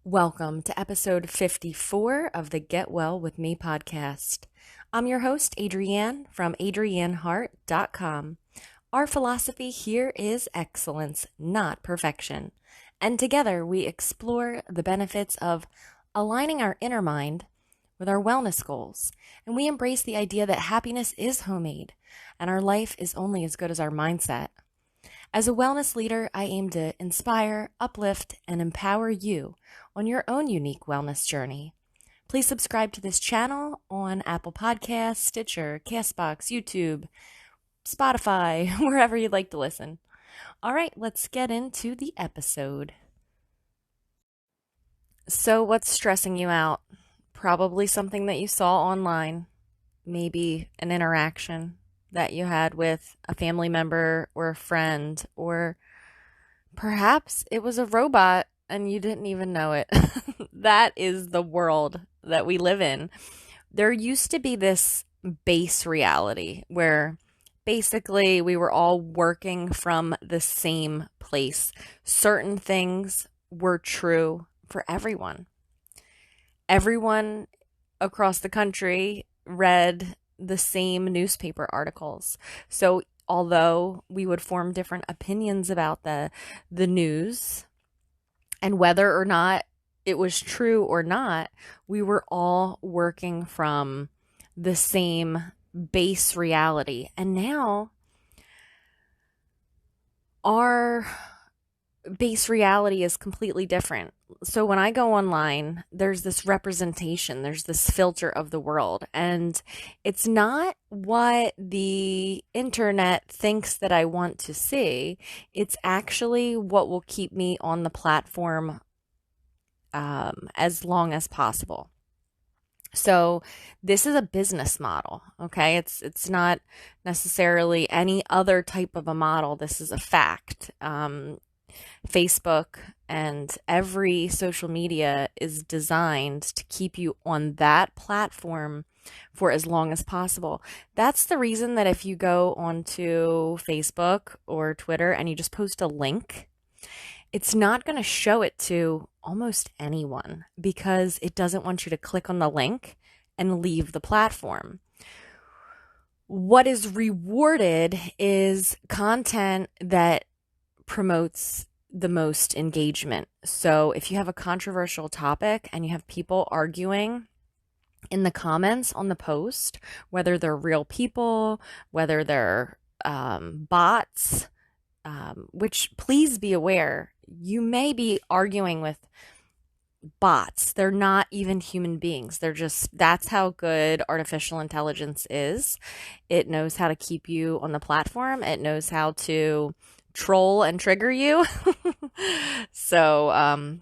Welcome to episode 54 of the Get Well With Me podcast. I'm your host, Adrienne from adrienneheart.com. Our philosophy here is excellence, not perfection. And together we explore the benefits of aligning our inner mind with our wellness goals. And we embrace the idea that happiness is homemade and our life is only as good as our mindset. As a wellness leader, I aim to inspire, uplift, and empower you on your own unique wellness journey. Please subscribe to this channel on Apple Podcasts, Stitcher, Castbox, YouTube, Spotify, wherever you'd like to listen. All right, let's get into the episode. So, what's stressing you out? Probably something that you saw online, maybe an interaction that you had with a family member or a friend, or perhaps it was a robot and you didn't even know it. That is the world that we live in. There used to be this base reality where basically we were all working from the same place. Certain things were true for everyone. Everyone across the country read the same newspaper articles. So although we would form different opinions about the news and whether or not it was true or not, we were all working from the same base reality. And now our base reality is completely different. So when I go online, there's this representation, there's this filter of the world, and it's not what the internet thinks that I want to see. It's actually what will keep me on the platform as long as possible. So this is a business model, okay? It's not necessarily any other type of a model. This is a fact. Facebook and every social media is designed to keep you on that platform for as long as possible. That's the reason that if you go onto Facebook or Twitter and you just post a link, it's not going to show it to almost anyone because it doesn't want you to click on the link and leave the platform. What is rewarded is content that promotes the most engagement. So if you have a controversial topic and you have people arguing in the comments on the post, whether they're real people, whether they're bots, which please be aware, you may be arguing with bots. They're not even human beings. That's how good artificial intelligence is. It knows how to keep you on the platform. It knows how to troll and trigger you. So,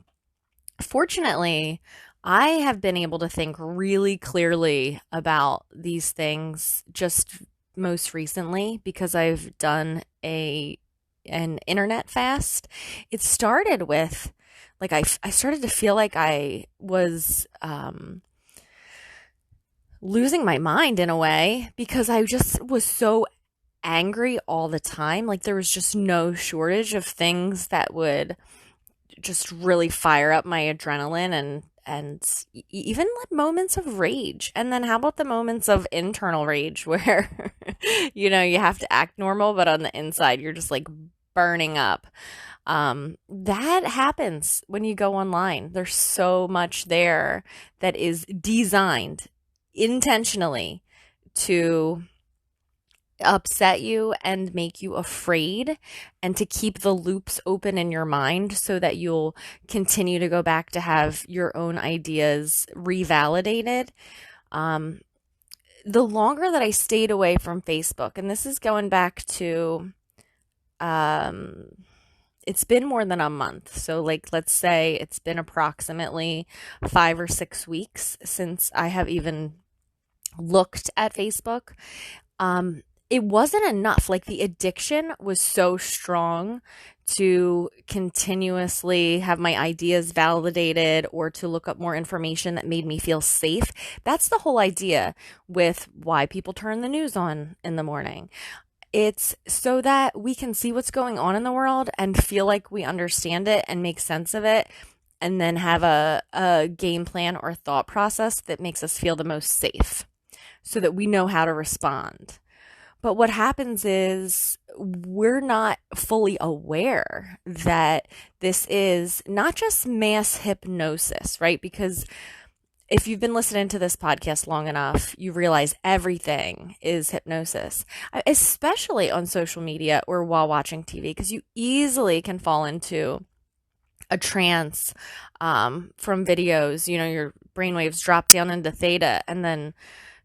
fortunately, I have been able to think really clearly about these things just most recently because I've done an internet fast. It started with I started to feel like I was losing my mind in a way because I just was so angry all the time. Like there was just no shortage of things that would just really fire up my adrenaline and even like moments of rage. And then how about the moments of internal rage where you have to act normal but on the inside you're just like burning up. That happens when you go online. There's so much there that is designed intentionally to upset you and make you afraid and to keep the loops open in your mind so that you'll continue to go back to have your own ideas revalidated. The longer that I stayed away from Facebook, and this is going back to it's been more than a month. So let's say it's been approximately 5 or 6 weeks since I have even looked at Facebook. It wasn't enough. Like the addiction was so strong to continuously have my ideas validated or to look up more information that made me feel safe. That's the whole idea with why people turn the news on in the morning. It's so that we can see what's going on in the world and feel like we understand it and make sense of it and then have a game plan or thought process that makes us feel the most safe so that we know how to respond. But what happens is we're not fully aware that this is not just mass hypnosis, right? Because if you've been listening to this podcast long enough, you realize everything is hypnosis, especially on social media or while watching TV, because you easily can fall into a trance from videos. You know, your brainwaves drop down into theta, and then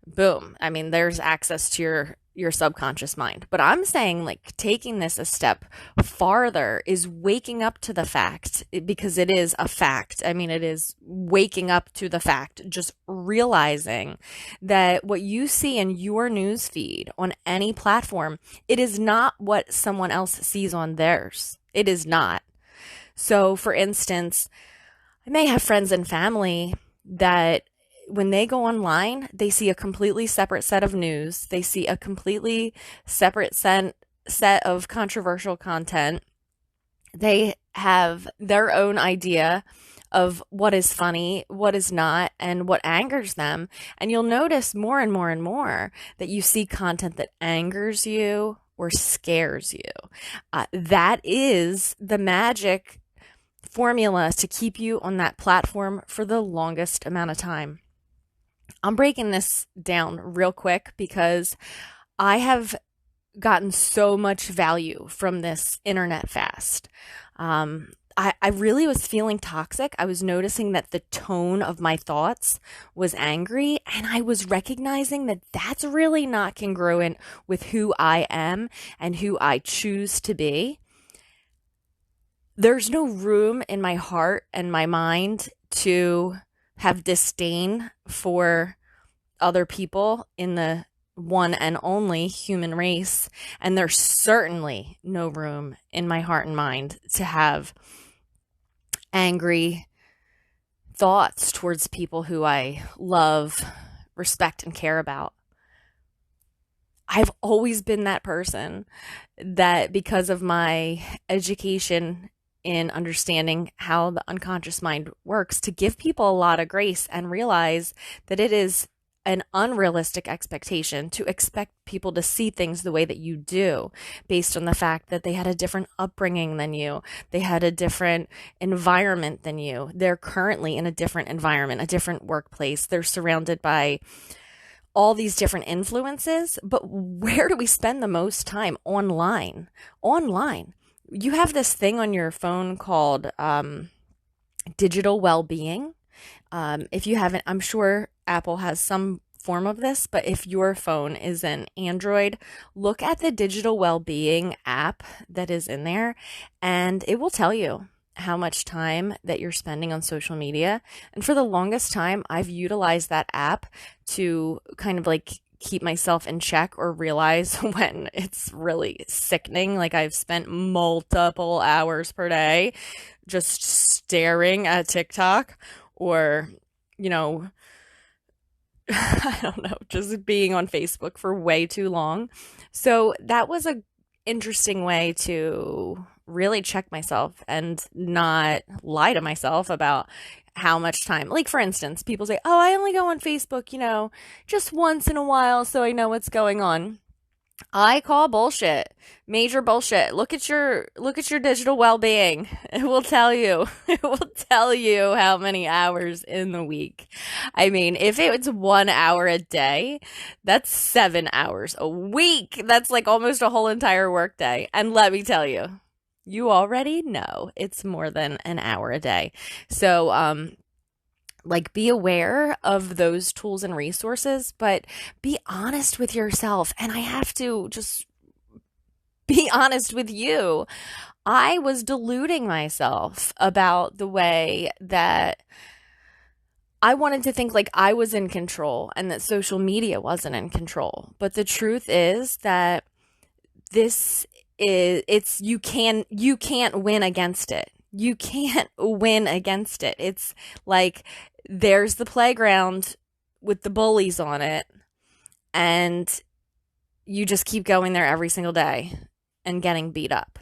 boom. I mean, there's access to your subconscious mind. But I'm saying, like, taking this a step farther is waking up to the fact, because it is a fact. I mean, it is waking up to the fact, just realizing that what you see in your news feed on any platform, it is not what someone else sees on theirs. It is not. So, for instance, I may have friends and family that when they go online, they see a completely separate set of news. They see a completely separate set of controversial content. They have their own idea of what is funny, what is not, and what angers them. And you'll notice more and more and more that you see content that angers you or scares you. That is the magic formula to keep you on that platform for the longest amount of time. I'm breaking this down real quick because I have gotten so much value from this internet fast. I really was feeling toxic. I was noticing that the tone of my thoughts was angry, and I was recognizing that that's really not congruent with who I am and who I choose to be. There's no room in my heart and my mind to have disdain for other people in the one and only human race. And there's certainly no room in my heart and mind to have angry thoughts towards people who I love, respect, and care about. I've always been that person that, because of my education in understanding how the unconscious mind works, to give people a lot of grace and realize that it is an unrealistic expectation to expect people to see things the way that you do, based on the fact that they had a different upbringing than you. They had a different environment than you. They're currently in a different environment, a different workplace. They're surrounded by all these different influences. But where do we spend the most time? Online. You have this thing on your phone called digital well-being. If you haven't, I'm sure Apple has some form of this, but if your phone is an Android, look at the digital well-being app that is in there, and it will tell you how much time that you're spending on social media. And for the longest time, I've utilized that app to kind of like keep myself in check, or realize when it's really sickening. Like, I've spent multiple hours per day just staring at TikTok, or, you know, I don't know, just being on Facebook for way too long. So that was a interesting way to really check myself and not lie to myself about how much time. Like, for instance, people say, "Oh, I only go on Facebook, just once in a while so I know what's going on." I call bullshit. Major bullshit. Look at your digital well-being. It will tell you. It will tell you how many hours in the week. I mean, if it's 1 hour a day, that's 7 hours a week. That's like almost a whole entire work day. And let me tell you, you already know it's more than an hour a day. So, be aware of those tools and resources, but be honest with yourself. And I have to just be honest with you. I was deluding myself about the way that I wanted to think like I was in control and that social media wasn't in control. But the truth is that you can't win against it. You can't win against it. It's like, there's the playground with the bullies on it, and you just keep going there every single day and getting beat up.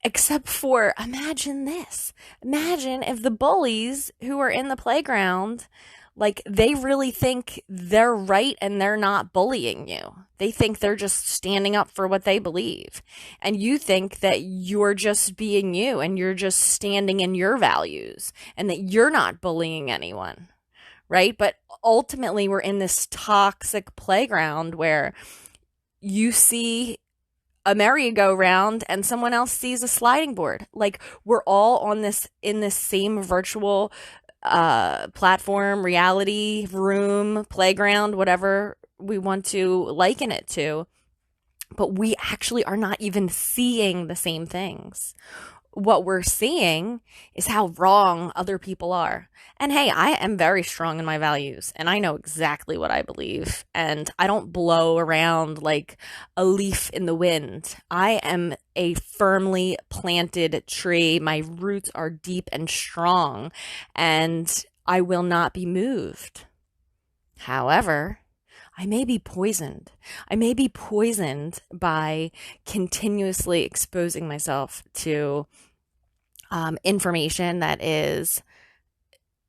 Except for, imagine this. Imagine if the bullies who are in the playground, like, they really think they're right and they're not bullying you. They think they're just standing up for what they believe. And you think that you're just being you and you're just standing in your values and that you're not bullying anyone, right? But ultimately, we're in this toxic playground where you see a merry-go-round and someone else sees a sliding board. Like, we're all on this, in this same virtual platform, reality, room, playground, whatever we want to liken it to, but we actually are not even seeing the same things. What we're seeing is how wrong other people are. And hey, I am very strong in my values and I know exactly what I believe. And I don't blow around like a leaf in the wind. I am a firmly planted tree. My roots are deep and strong and I will not be moved. However, I may be poisoned. I may be poisoned by continuously exposing myself to information that is,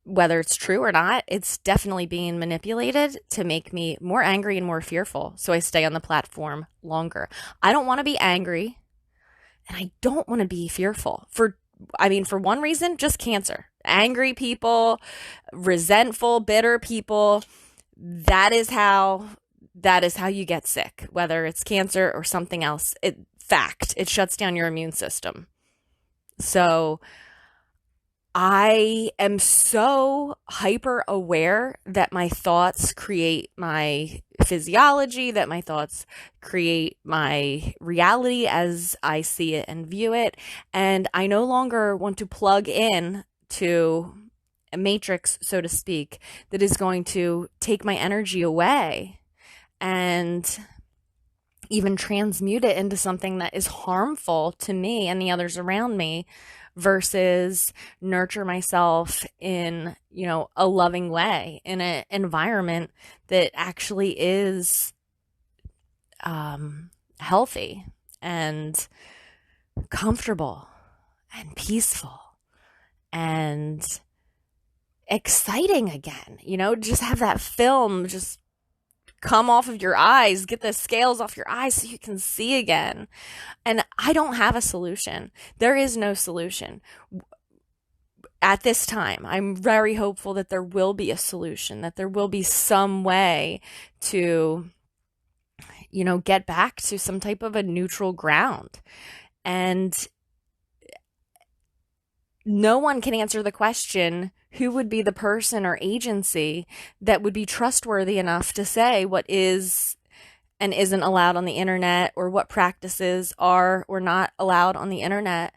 whether it's true or not, it's definitely being manipulated to make me more angry and more fearful. So I stay on the platform longer. I don't want to be angry and I don't want to be fearful for one reason, just cancer. Angry people, resentful, bitter people, that is how you get sick, whether it's cancer or something else. It shuts down your immune system. So I am so hyper aware that my thoughts create my physiology, that my thoughts create my reality as I see it and view it. And I no longer want to plug in to a matrix, so to speak, that is going to take my energy away and even transmute it into something that is harmful to me and the others around me, versus nurture myself in, a loving way, in an environment that actually is healthy and comfortable and peaceful and exciting again. Just have that film just come off of your eyes, get the scales off your eyes so you can see again. And I don't have a solution. There is no solution. At this time, I'm very hopeful that there will be a solution, that there will be some way to, get back to some type of a neutral ground. And no one can answer the question, who would be the person or agency that would be trustworthy enough to say what is and isn't allowed on the internet, or what practices are or not allowed on the internet.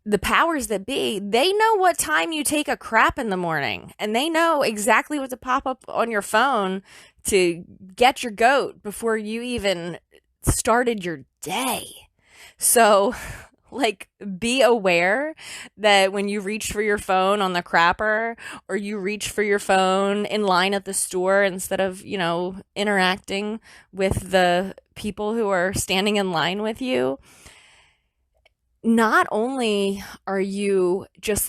The powers that be, they know what time you take a crap in the morning, and they know exactly what to pop up on your phone to get your goat before you even started your day. So, be aware that when you reach for your phone on the crapper, or you reach for your phone in line at the store instead of, interacting with the people who are standing in line with you, not only are you just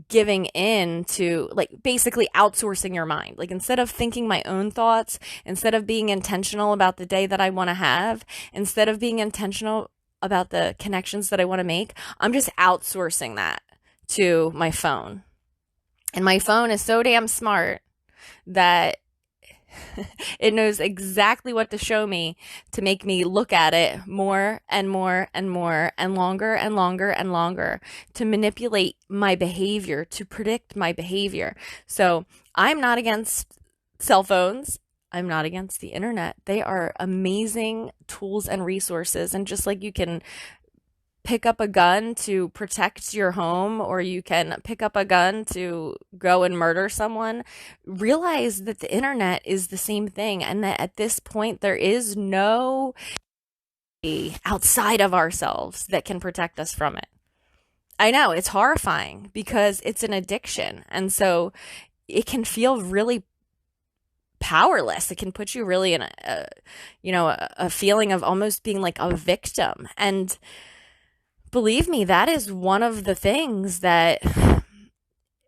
giving in to basically outsourcing your mind. Instead of thinking my own thoughts, instead of being intentional about the day that I want to have, instead of being intentional about the connections that I want to make, I'm just outsourcing that to my phone. And my phone is so damn smart that it knows exactly what to show me to make me look at it more and more and more and longer and longer and longer, to manipulate my behavior, to predict my behavior. So I'm not against cell phones. I'm not against the internet. They are amazing tools and resources. And just like you can pick up a gun to protect your home, or you can pick up a gun to go and murder someone, realize that the internet is the same thing, and that at this point there is no outside of ourselves that can protect us from it. I know it's horrifying because it's an addiction, and so it can feel really powerless. It can put you really in a feeling of almost being like a victim. And believe me, that is one of the things that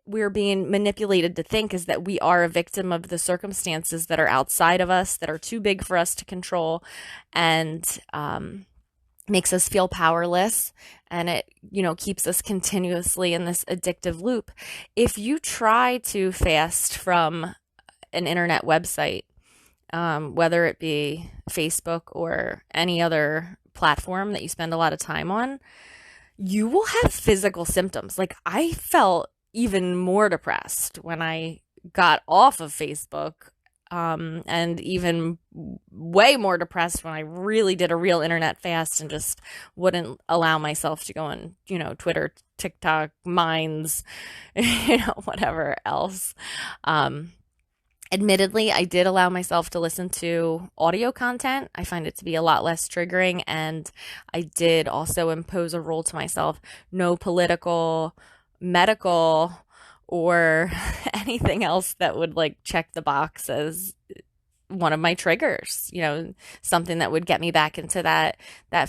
we're being manipulated to think, is that we are a victim of the circumstances that are outside of us, that are too big for us to control, and makes us feel powerless. And it, keeps us continuously in this addictive loop. If you try to fast from an internet website, whether it be Facebook or any other platform that you spend a lot of time on, you will have physical symptoms. Like, I felt even more depressed when I got off of Facebook, and even way more depressed when I really did a real internet fast and just wouldn't allow myself to go on, Twitter, TikTok, Minds, whatever else. Admittedly, I did allow myself to listen to audio content. I find it to be a lot less triggering, and I did also impose a rule to myself: no political, medical, or anything else that would like check the box as one of my triggers, something that would get me back into that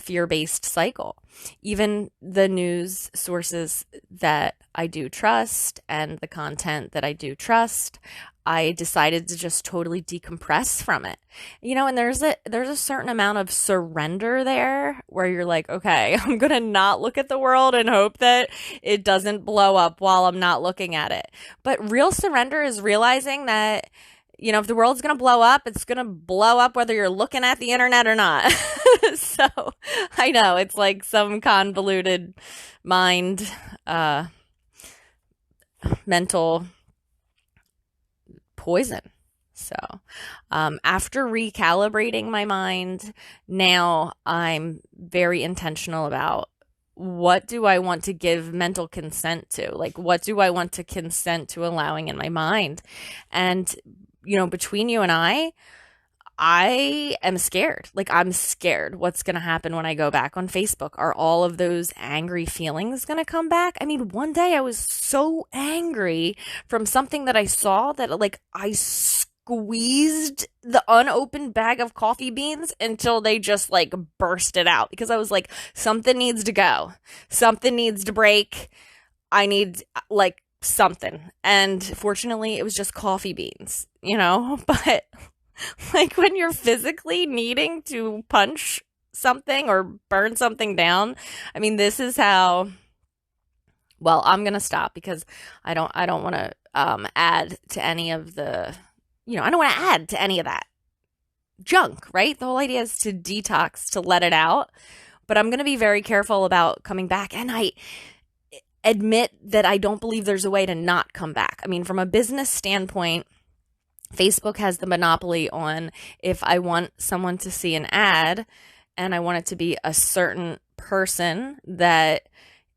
fear-based cycle. Even the news sources that I do trust and the content that I do trust, I decided to just totally decompress from it. And there's a certain amount of surrender there where you're like, okay, I'm going to not look at the world and hope that it doesn't blow up while I'm not looking at it. But real surrender is realizing that, if the world's going to blow up, it's going to blow up whether you're looking at the internet or not. So I know it's like some convoluted mind, mental poison. So after recalibrating my mind, now I'm very intentional about, what do I want to give mental consent to? Like, what do I want to consent to allowing in my mind? And, between you and I am scared. Like, I'm scared what's going to happen when I go back on Facebook. Are all of those angry feelings going to come back? I mean, one day I was so angry from something that I saw that, like, I squeezed the unopened bag of coffee beans until they just like bursted out, because I was like, something needs to go. Something needs to break. I need like something. And fortunately, it was just coffee beans, but like, when you're physically needing to punch something or burn something down, I mean, this is how, well, I'm going to stop because I don't want to add to any of the, I don't want to add to any of that junk, right? The whole idea is to detox, to let it out. But I'm going to be very careful about coming back. And I admit that I don't believe there's a way to not come back. I mean, from a business standpoint, Facebook has the monopoly on, if I want someone to see an ad and I want it to be a certain person that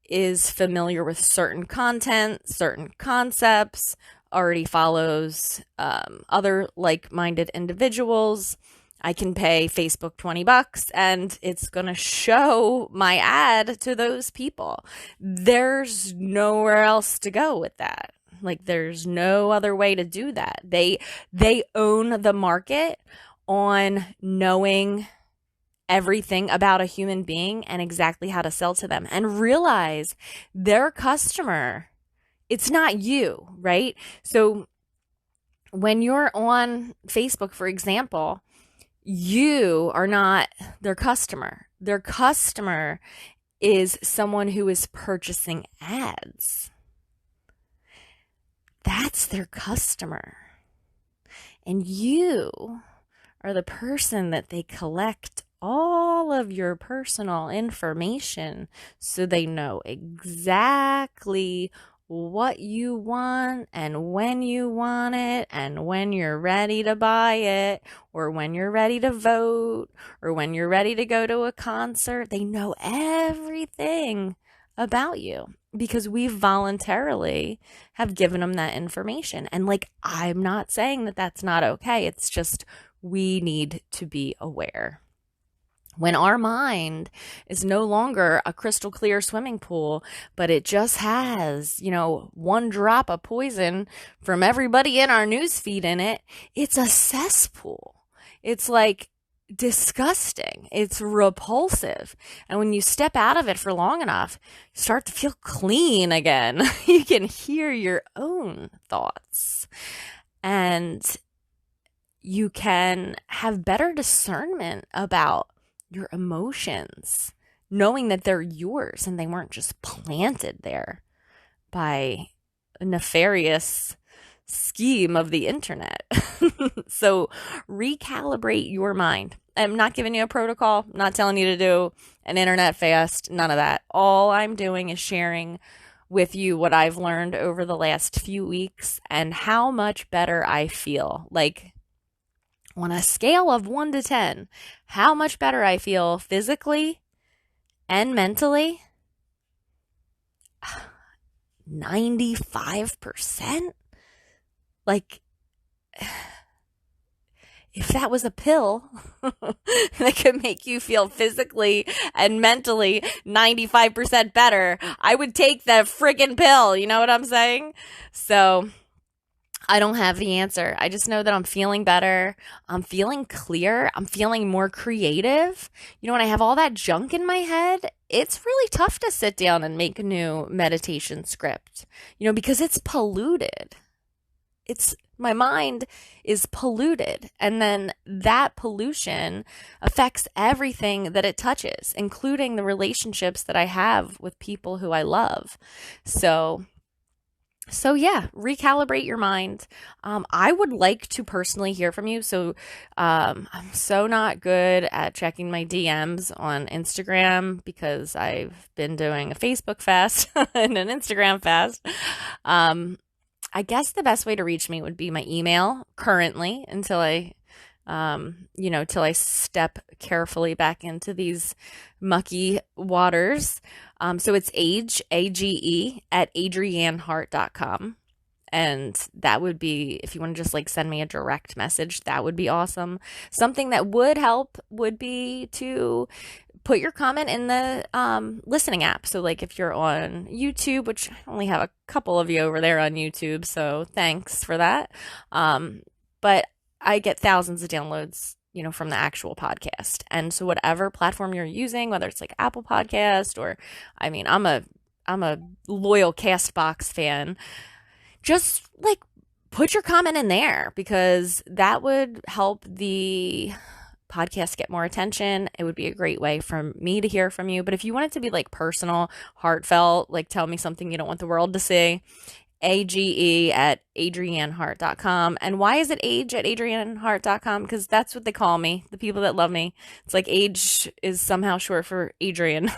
is familiar with certain content, certain concepts, already follows other like-minded individuals, I can pay Facebook $20 and it's going to show my ad to those people. There's nowhere else to go with that. Like, there's no other way to do that. They own the market on knowing everything about a human being and exactly how to sell to them. And realize their customer, it's not you, right? So when you're on Facebook, for example, you are not their customer. Their customer is someone who is purchasing ads. That's their customer. And you are the person that they collect all of your personal information so they know exactly what you want and when you want it and when you're ready to buy it or when you're ready to vote or when you're ready to go to a concert. They know everything about you because we voluntarily have given them that information. And like, I'm not saying that that's not okay. It's just we need to be aware. When our mind is no longer a crystal clear swimming pool, but it just has, one drop of poison from everybody in our newsfeed in it, it's a cesspool. It's like disgusting. It's repulsive. And when you step out of it for long enough, you start to feel clean again. You can hear your own thoughts. And you can have better discernment about your emotions, knowing that they're yours and they weren't just planted there by a nefarious scheme of the internet. So recalibrate your mind. I'm not giving you a protocol, not telling you to do an internet fast, none of that. All I'm doing is sharing with you what I've learned over the last few weeks and how much better I feel. Like, on a scale of 1 to 10, how much better I feel physically and mentally? 95%? Like, if that was a pill that could make you feel physically and mentally 95% better, I would take the friggin' pill. You know what I'm saying? So I don't have the answer. I just know that I'm feeling better. I'm feeling clear. I'm feeling more creative. When I have all that junk in my head, it's really tough to sit down and make a new meditation script, because it's polluted. My mind is polluted. And then that pollution affects everything that it touches, including the relationships that I have with people who I love. So yeah, recalibrate your mind. I would like to personally hear from you. So I'm so not good at checking my DMs on Instagram because I've been doing a Facebook fast and an Instagram fast. I guess the best way to reach me would be my email currently until I till I step carefully back into these mucky waters. So it's age, AGE, at adriannehart.com. And that would be, if you want to just send me a direct message, that would be awesome. Something that would help would be to put your comment in the listening app. So if you're on YouTube, which I only have a couple of you over there on YouTube, so thanks for that. But I get thousands of downloads, from the actual podcast. And so whatever platform you're using, whether it's Apple Podcast or, I'm a loyal Castbox fan, just put your comment in there because that would help the podcast get more attention. It would be a great way for me to hear from you. But if you want it to be personal, heartfelt, tell me something you don't want the world to see, AGE at adriannehart.com. And why is it age at adriannehart.com? Because that's what they call me, the people that love me. It's age is somehow short for Adrian.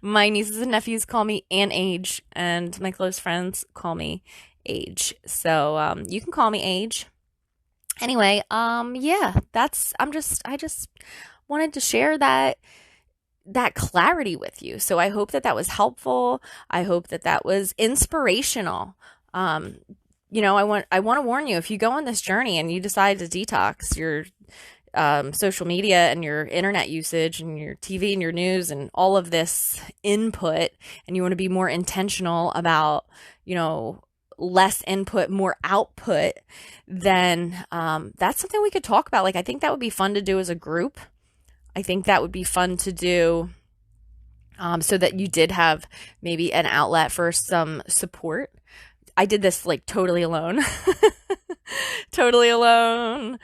My nieces and nephews call me Aunt Age, and my close friends call me Age. So you can call me Age. Anyway, yeah, I just wanted to share that clarity with you. So I hope that was helpful. I hope that was inspirational. I want to warn you, if you go on this journey and you decide to detox your social media and your internet usage and your TV and your news and all of this input, and you want to be more intentional about, less input, more output, then that's something we could talk about. I think that would be fun to do as a group. I think that would be fun to do so that you did have maybe an outlet for some support. I did this totally alone. Totally alone,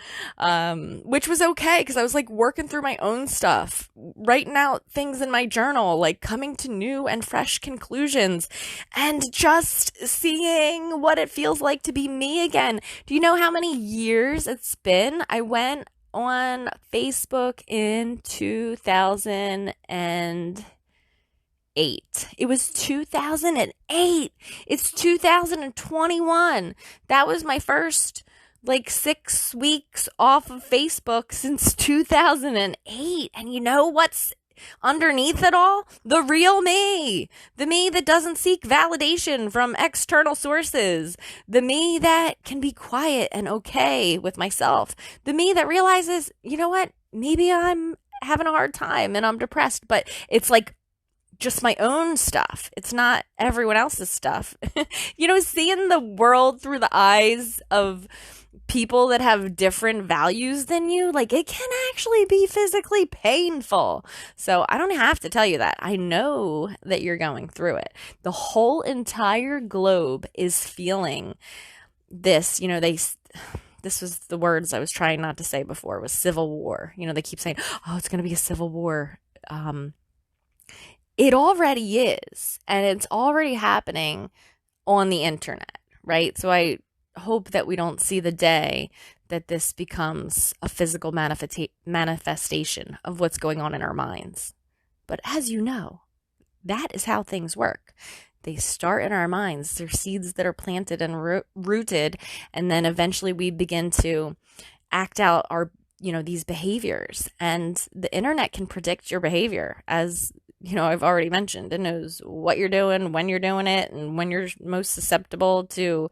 which was okay because I was working through my own stuff, writing out things in my journal, coming to new and fresh conclusions and just seeing what it feels like to be me again. Do you know how many years it's been? I went on Facebook in 2008. It was 2008. It's 2021. That was my first 6 weeks off of Facebook since 2008. And you know what's underneath it all? The real me. The me that doesn't seek validation from external sources. The me that can be quiet and okay with myself. The me that realizes, you know what? Maybe I'm having a hard time and I'm depressed, but it's like just my own stuff. It's not everyone else's stuff. Seeing the world through the eyes of people that have different values than you, like it can actually be physically painful. So I don't have to tell you that. I know that you're going through it. The whole entire globe is feeling this. This was the words I was trying not to say before, was civil war. They keep saying, oh, it's going to be a civil war. It already is, and it's already happening on the internet, right? So I hope that we don't see the day that this becomes a physical manifestation of what's going on in our minds. But as you know, that is how things work. They start in our minds. They're seeds that are planted and rooted, and then eventually we begin to act out our, these behaviors. And the internet can predict your behavior, as I've already mentioned. It knows what you're doing, when you're doing it, and when you're most susceptible to,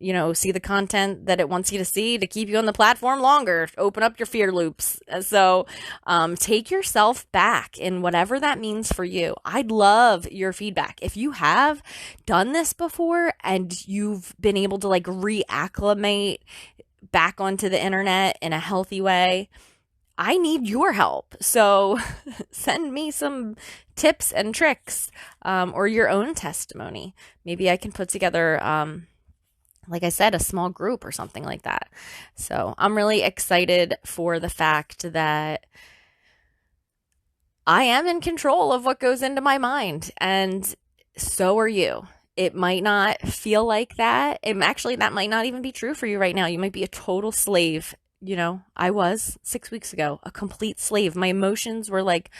see the content that it wants you to see to keep you on the platform longer, open up your fear loops. So take yourself back in whatever that means for you. I'd love your feedback. If you have done this before and you've been able to like reacclimate back onto the internet in a healthy way, I need your help. So send me some tips and tricks, or your own testimony. Maybe I can put together, like I said, a small group or something like that. So I'm really excited for the fact that I am in control of what goes into my mind, and so are you. It might not feel like that. That might not even be true for you right now. You might be a total slave. I was 6 weeks ago a complete slave. My emotions were like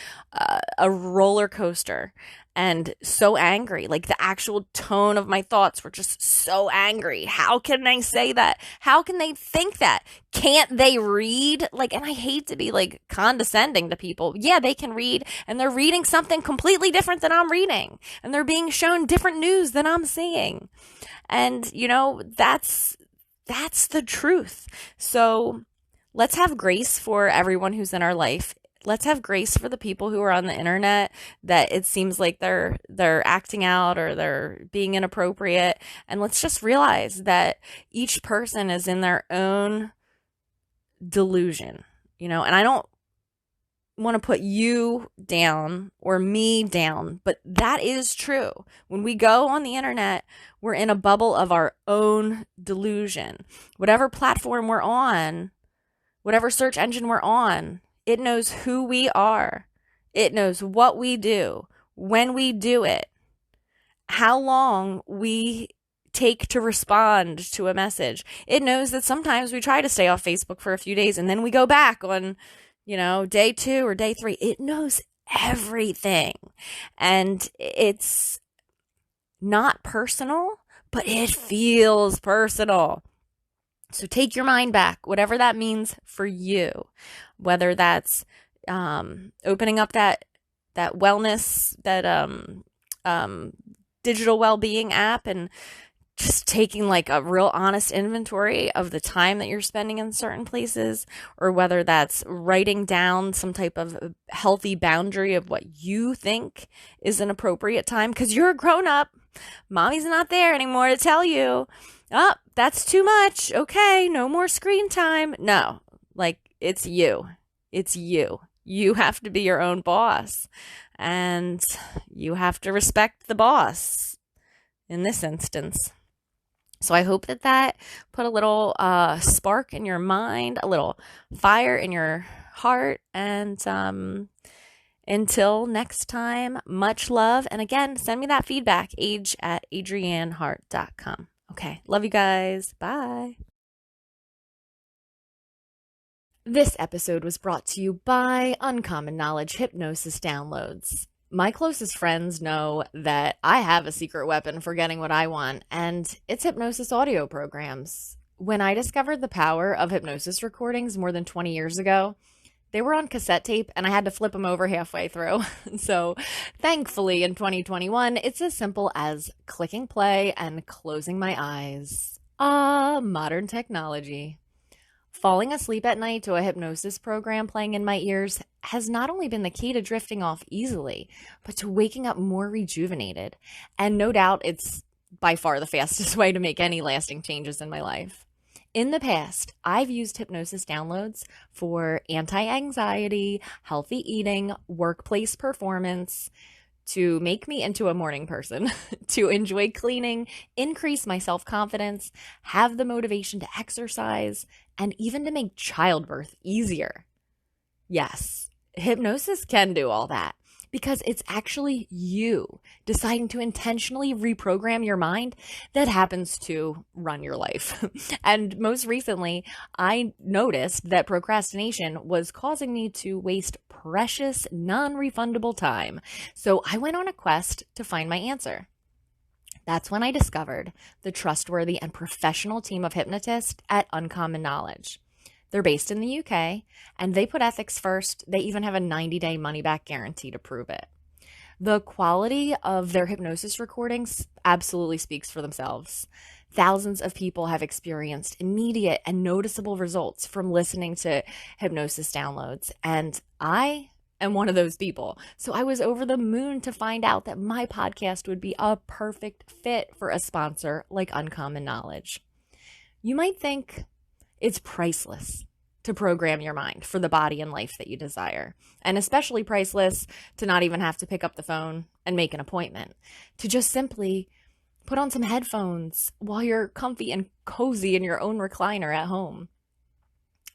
a roller coaster, and so angry. Like the actual tone of my thoughts were just so angry. How can they say that? How can they think that? Can't they read? And I hate to be like condescending to people. Yeah, they can read, and they're reading something completely different than I'm reading, and they're being shown different news than I'm seeing. And, that's the truth. So let's have grace for everyone who's in our life. Let's have grace for the people who are on the internet that it seems like they're acting out or they're being inappropriate. And let's just realize that each person is in their own delusion, and I don't want to put you down or me down, but that is true. When we go on the internet, we're in a bubble of our own delusion. Whatever platform we're on, whatever search engine we're on, it knows who we are. It knows what we do, when we do it, how long we take to respond to a message. It knows that sometimes we try to stay off Facebook for a few days and then we go back on day 2 or day 3. It knows everything. And it's not personal, but it feels personal. So take your mind back, whatever that means for you, whether that's opening up that wellness, that digital well-being app, and just taking like a real honest inventory of the time that you're spending in certain places, or whether that's writing down some type of healthy boundary of what you think is an appropriate time, because you're a grown-up. Mommy's not there anymore to tell you, oh, that's too much. Okay, no more screen time. No, it's you. It's you. You have to be your own boss, and you have to respect the boss in this instance. So I hope that put a little spark in your mind, a little fire in your heart. And until next time, much love. And again, send me that feedback, age@adriannehart.com. Okay, love you guys. Bye. This episode was brought to you by Uncommon Knowledge Hypnosis Downloads. My closest friends know that I have a secret weapon for getting what I want, and it's hypnosis audio programs. When I discovered the power of hypnosis recordings more than 20 years ago, they were on cassette tape, and I had to flip them over halfway through. So thankfully, in 2021, it's as simple as clicking play and closing my eyes. Modern technology. Falling asleep at night to a hypnosis program playing in my ears has not only been the key to drifting off easily, but to waking up more rejuvenated. And no doubt it's by far the fastest way to make any lasting changes in my life. In the past, I've used hypnosis downloads for anti anxiety, healthy eating, workplace performance, to make me into a morning person, to enjoy cleaning, increase my self confidence, have the motivation to exercise, and even to make childbirth easier. Yes, hypnosis can do all that because it's actually you deciding to intentionally reprogram your mind that happens to run your life. And most recently, I noticed that procrastination was causing me to waste precious, non-refundable time. So I went on a quest to find my answer. That's when I discovered the trustworthy and professional team of hypnotists at Uncommon Knowledge. They're based in the UK, and they put ethics first. They even have a 90-day money-back guarantee to prove it. The quality of their hypnosis recordings absolutely speaks for themselves. Thousands of people have experienced immediate and noticeable results from listening to hypnosis downloads, and I am one of those people. So I was over the moon to find out that my podcast would be a perfect fit for a sponsor like Uncommon Knowledge. You might think it's priceless to program your mind for the body and life that you desire, and especially priceless to not even have to pick up the phone and make an appointment, to just simply put on some headphones while you're comfy and cozy in your own recliner at home.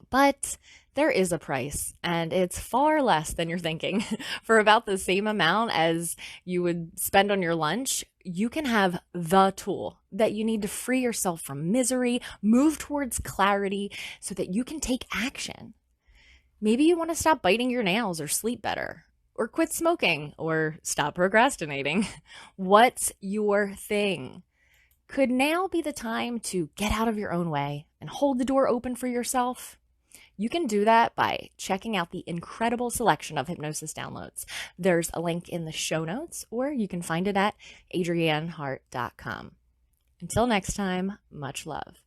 But there is a price, and it's far less than you're thinking. For about the same amount as you would spend on your lunch, you can have the tool that you need to free yourself from misery, move towards clarity so that you can take action. Maybe you want to stop biting your nails or sleep better, or quit smoking, or stop procrastinating. What's your thing? Could now be the time to get out of your own way and hold the door open for yourself? You can do that by checking out the incredible selection of hypnosis downloads. There's a link in the show notes, or you can find it at adriannehart.com. Until next time, much love.